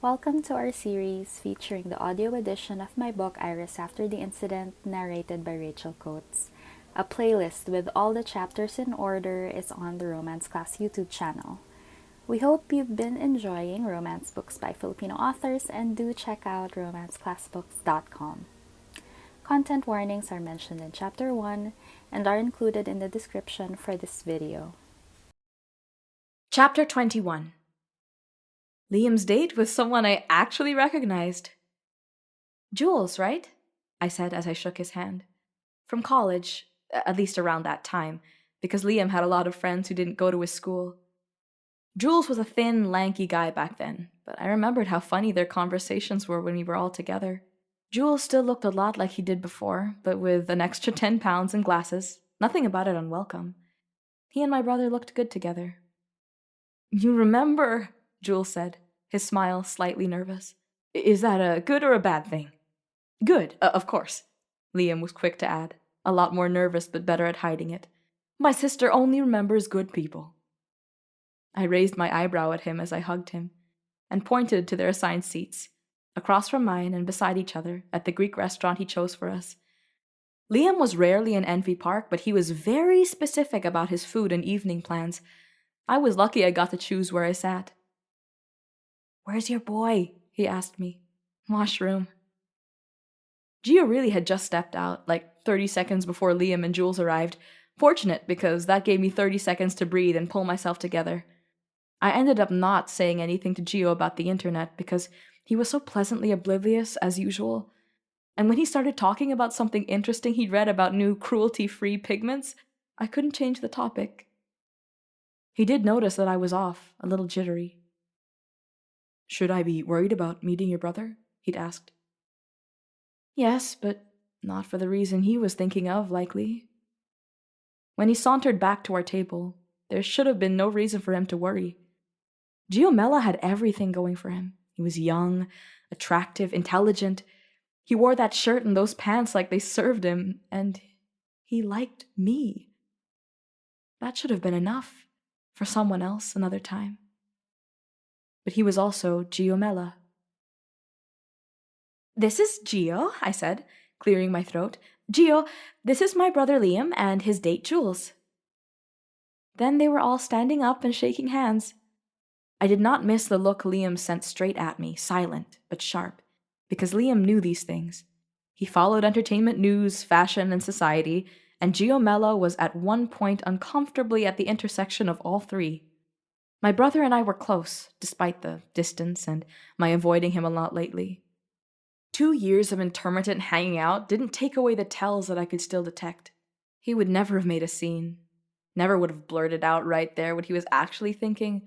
Welcome to our series featuring the audio edition of my book Iris After the Incident, narrated by Rachel Coates. A playlist with all the chapters in order is on the Romance Class YouTube channel. We hope you've been enjoying romance books by Filipino authors and do check out romanceclassbooks.com. Content warnings are mentioned in Chapter 1 and are included in the description for this video. Chapter 21. Liam's date with someone I actually recognized. Jules, right? I said as I shook his hand. From college, at least around that time, because Liam had a lot of friends who didn't go to his school. Jules was a thin, lanky guy back then, but I remembered how funny their conversations were when we were all together. Jules still looked a lot like he did before, but with an extra 10 pounds and glasses. Nothing about it unwelcome. He and my brother looked good together. You remember, Jules said, his smile slightly nervous. Is that a good or a bad thing? Good, of course, Liam was quick to add, a lot more nervous but better at hiding it. My sister only remembers good people. I raised my eyebrow at him as I hugged him, and pointed to their assigned seats, across from mine and beside each other, at the Greek restaurant he chose for us. Liam was rarely in Envy Park, but he was very specific about his food and evening plans. I was lucky I got to choose where I sat. Where's your boy? He asked me. Washroom. Gio really had just stepped out, like 30 seconds before Liam and Jules arrived. Fortunate, because that gave me 30 seconds to breathe and pull myself together. I ended up not saying anything to Gio about the internet because he was so pleasantly oblivious as usual. And when he started talking about something interesting he'd read about new cruelty-free pigments, I couldn't change the topic. He did notice that I was off, a little jittery. Should I be worried about meeting your brother? He'd asked. Yes, but not for the reason he was thinking of, likely. When he sauntered back to our table, there should have been no reason for him to worry. Giomella had everything going for him. He was young, attractive, intelligent. He wore that shirt and those pants like they served him, and he liked me. That should have been enough for someone else another time. But he was also Giomella. This is Gio, I said, clearing my throat. Gio, this is my brother Liam and his date Jules. Then they were all standing up and shaking hands. I did not miss the look Liam sent straight at me, silent but sharp, because Liam knew these things. He followed entertainment news, fashion, and society, and Giomella was at one point uncomfortably at the intersection of all three. My brother and I were close, despite the distance and my avoiding him a lot lately. 2 years of intermittent hanging out didn't take away the tells that I could still detect. He would never have made a scene, never would have blurted out right there what he was actually thinking,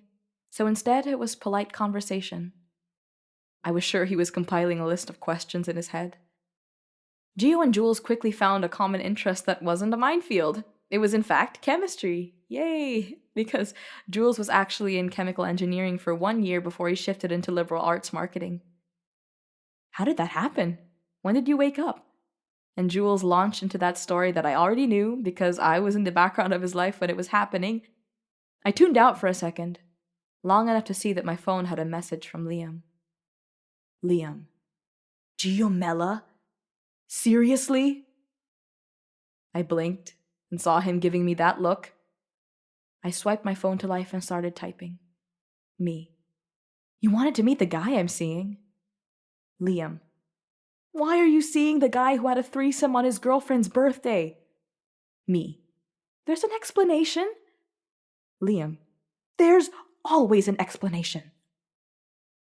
so instead it was polite conversation. I was sure he was compiling a list of questions in his head. Gio and Jules quickly found a common interest that wasn't a minefield. It was in fact chemistry. Yay! Because Jules was actually in chemical engineering for 1 year before he shifted into liberal arts marketing. How did that happen? When did you wake up? And Jules launched into that story that I already knew because I was in the background of his life when it was happening. I tuned out for a second, long enough to see that my phone had a message from Liam. Liam. Giomella? Seriously? I blinked and saw him giving me that look. I swiped my phone to life and started typing. Me. You wanted to meet the guy I'm seeing? Liam. Why are you seeing the guy who had a threesome on his girlfriend's birthday? Me. There's an explanation. Liam. There's always an explanation.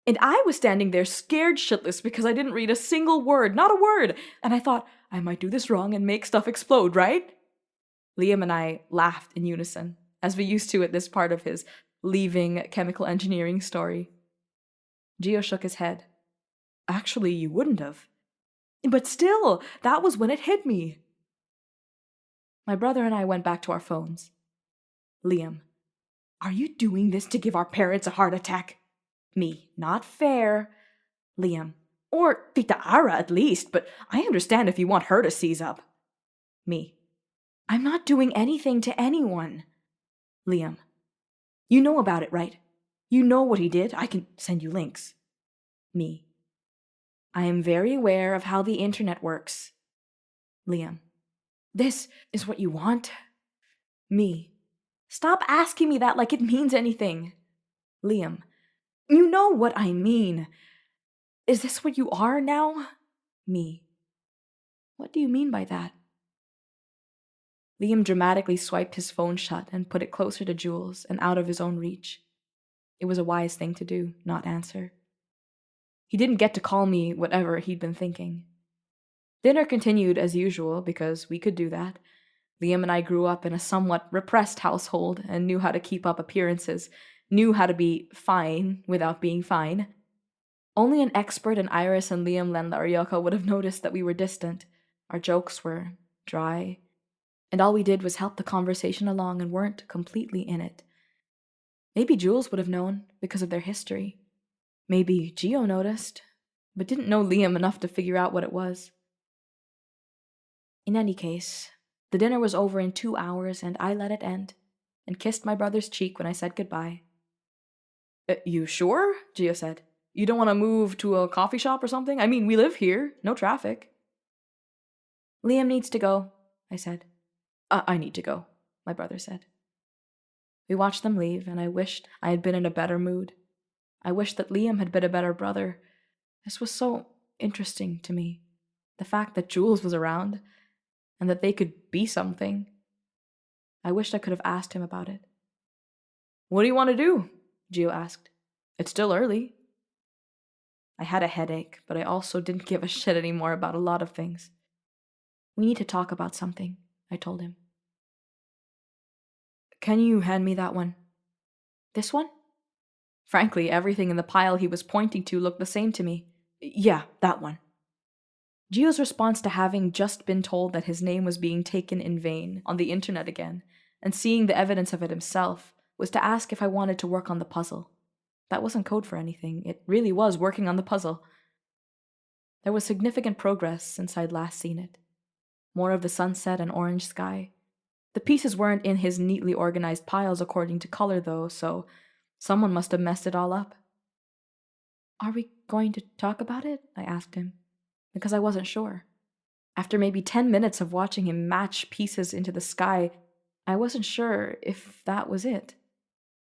And I was standing there scared shitless because I didn't read a single word, not a word, and I thought, I might do this wrong and make stuff explode, right? Liam and I laughed in unison, as we used to at this part of his leaving chemical engineering story. Gio shook his head. Actually, you wouldn't have. But still, that was when it hit me. My brother and I went back to our phones. Liam. Are you doing this to give our parents a heart attack? Me. Not fair. Liam. Or Tita Ara at least, but I understand if you want her to seize up. Me. I'm not doing anything to anyone. Liam. You know about it, right? You know what he did. I can send you links. Me. I am very aware of how the internet works. Liam. This is what you want? Me. Stop asking me that like it means anything. Liam. You know what I mean. Is this what you are now? Me. What do you mean by that? Liam dramatically swiped his phone shut and put it closer to Jules and out of his own reach. It was a wise thing to do, not answer. He didn't get to call me whatever he'd been thinking. Dinner continued as usual because we could do that. Liam and I grew up in a somewhat repressed household and knew how to keep up appearances, knew how to be fine without being fine. Only an expert in Iris and Liam Lenlarioka would have noticed that we were distant. Our jokes were dry, and all we did was help the conversation along and weren't completely in it. Maybe Jules would have known because of their history. Maybe Gio noticed, but didn't know Liam enough to figure out what it was. In any case, the dinner was over in 2 hours and I let it end and kissed my brother's cheek when I said goodbye. You sure? Gio said. You don't want to move to a coffee shop or something? I mean, we live here. No traffic. Liam needs to go, I said. I need to go, my brother said. We watched them leave, and I wished I had been in a better mood. I wished that Liam had been a better brother. This was so interesting to me. The fact that Jules was around, and that they could be something. I wished I could have asked him about it. What do you want to do? Gio asked. It's still early. I had a headache, but I also didn't give a shit anymore about a lot of things. We need to talk about something, I told him. Can you hand me that one? This one? Frankly, everything in the pile he was pointing to looked the same to me. Yeah, that one. Gio's response to having just been told that his name was being taken in vain on the internet again, and seeing the evidence of it himself, was to ask if I wanted to work on the puzzle. That wasn't code for anything. It really was working on the puzzle. There was significant progress since I'd last seen it. More of the sunset and orange sky. The pieces weren't in his neatly organized piles according to color, though, so someone must have messed it all up. Are we going to talk about it? I asked him, because I wasn't sure. After maybe 10 minutes of watching him match pieces into the sky, I wasn't sure if that was it.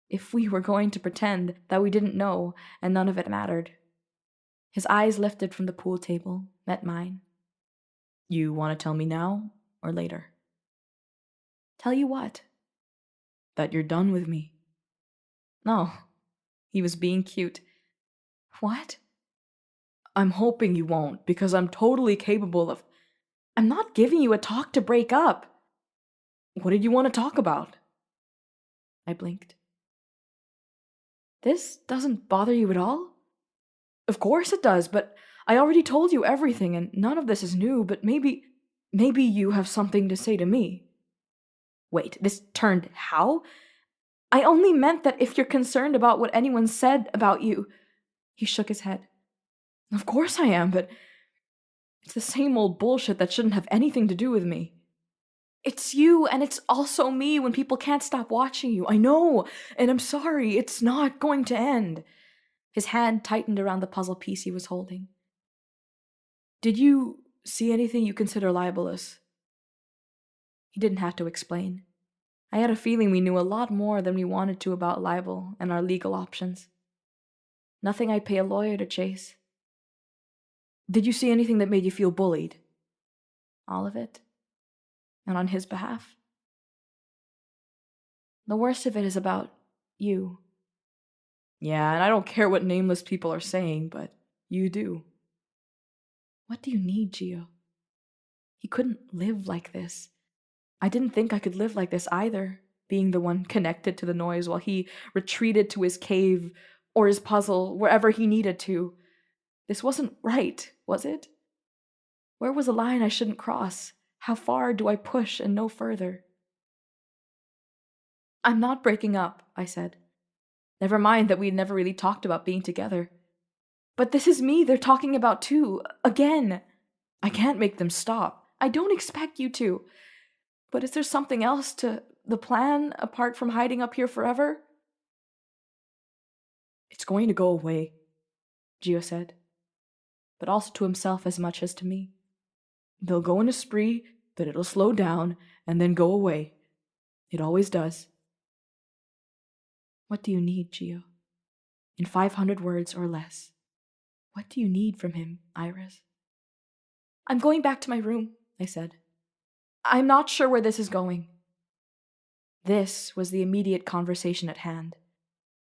If we were going to pretend that we didn't know and none of it mattered. His eyes lifted from the pool table, met mine. You want to tell me now or later? Tell you what? That you're done with me. No, he was being cute. What? I'm hoping you won't, because I'm totally capable of... I'm not giving you a talk to break up. What did you want to talk about? I blinked. This doesn't bother you at all? Of course it does, but I already told you everything, and none of this is new, but maybe you have something to say to me. Wait, this turned how? I only meant that if you're concerned about what anyone said about you... He shook his head. Of course I am, but it's the same old bullshit that shouldn't have anything to do with me. It's you, and it's also me when people can't stop watching you. I know, and I'm sorry, it's not going to end. His hand tightened around the puzzle piece he was holding. Did you see anything you consider libelous? He didn't have to explain. I had a feeling we knew a lot more than we wanted to about libel and our legal options. Nothing I'd pay a lawyer to chase. Did you see anything that made you feel bullied? All of it. And on his behalf. The worst of it is about you. Yeah, and I don't care what nameless people are saying, but you do. What do you need, Gio? He couldn't live like this. I didn't think I could live like this either, being the one connected to the noise while he retreated to his cave or his puzzle, wherever he needed to. This wasn't right, was it? Where was a line I shouldn't cross? How far do I push and no further? I'm not breaking up, I said. Never mind that we'd never really talked about being together. But this is me they're talking about too, again. I can't make them stop. I don't expect you to. But is there something else to the plan apart from hiding up here forever? It's going to go away, Gio said, but also to himself as much as to me. They'll go in a spree, then it'll slow down, and then go away. It always does. What do you need, Gio? In 500 words or less. What do you need from him, Iris? I'm going back to my room, I said. I'm not sure where this is going. This was the immediate conversation at hand.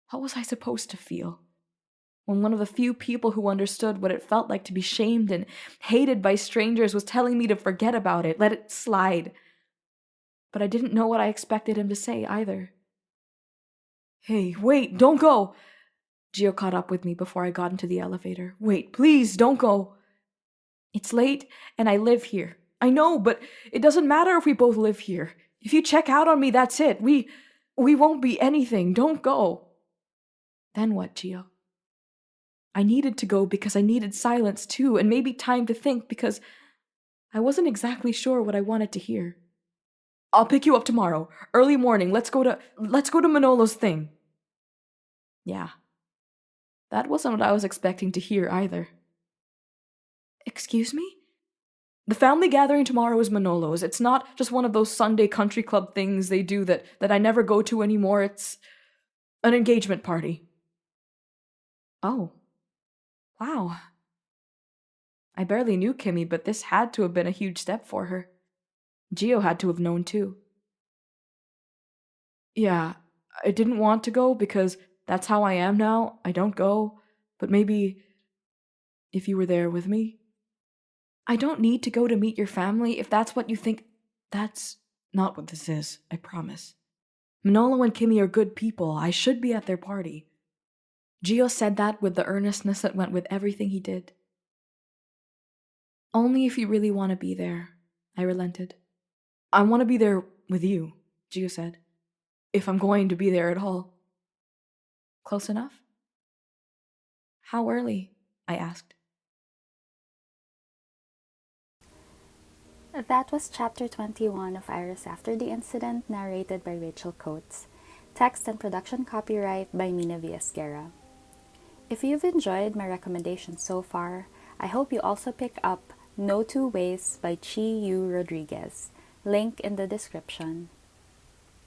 What was I supposed to feel? When one of the few people who understood what it felt like to be shamed and hated by strangers was telling me to forget about it, let it slide. But I didn't know what I expected him to say either. Hey, wait, don't go! Gio caught up with me before I got into the elevator. Wait, please, don't go! It's late, and I live here. I know, but it doesn't matter if we both live here. If you check out on me, that's it. We won't be anything. Don't go. Then what, Gio? I needed to go because I needed silence too, and maybe time to think because I wasn't exactly sure what I wanted to hear. I'll pick you up tomorrow, early morning. Let's go to Manolo's thing. Yeah. That wasn't what I was expecting to hear either. Excuse me? The family gathering tomorrow is Manolo's. It's not just one of those Sunday country club things they do that I never go to anymore. It's an engagement party. Oh. Wow. I barely knew Kimmy, but this had to have been a huge step for her. Gio had to have known too. Yeah, I didn't want to go because that's how I am now. I don't go, but maybe if you were there with me. I don't need to go to meet your family if that's what you think. That's not what this is, I promise. Manolo and Kimmy are good people. I should be at their party. Gio said that with the earnestness that went with everything he did. Only if you really want to be there, I relented. I want to be there with you, Gio said. If I'm going to be there at all. Close enough? How early? I asked. That was chapter 21 of Iris After the Incident, narrated by Rachel Coates. Text and production copyright by Mina Viesguerra. If you've enjoyed my recommendations so far, I hope you also pick up No Two Ways by Chi Yu Rodriguez. Link in the description.